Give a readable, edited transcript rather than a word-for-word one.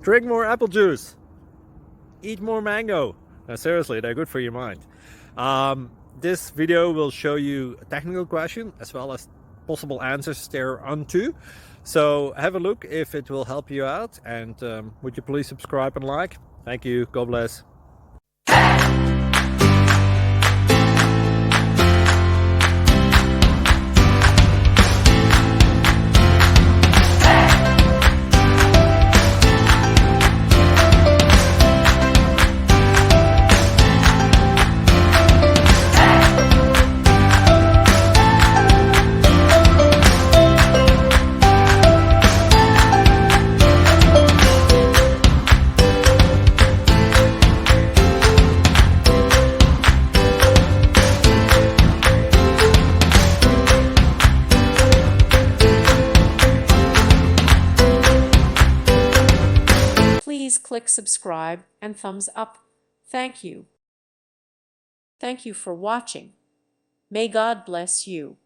Drink more apple juice. Eat more mango. No, seriously, they're good for your mind. This video will show you a technical question as well as possible answers thereunto. So have a look if it will help you out, and would you please subscribe and like? Thank you. God bless. Please click subscribe and thumbs up. Thank you. Thank you for watching. May God bless you.